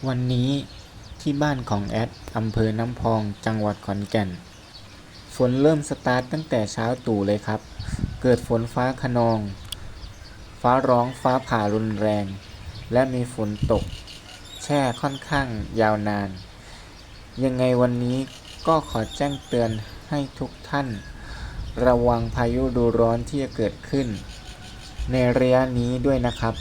วันนี้ที่บ้านของแอดอำเภอน้ำพองจังหวัดขอนแก่นฝนเริ่มสตาร์ทตั้งแต่เช้าตรู่เลยครับเกิดฝนฟ้าคะนองฟ้าร้องฟ้าผ่ารุนแรงและมีฝนตกแช่ค่อนข้างยาวนานยังไงวันนี้ก็ขอแจ้งเตือนให้ทุกท่านระวังพายุฤดูร้อนที่จะเกิดขึ้นในระยะนี้ด้วยนะครับ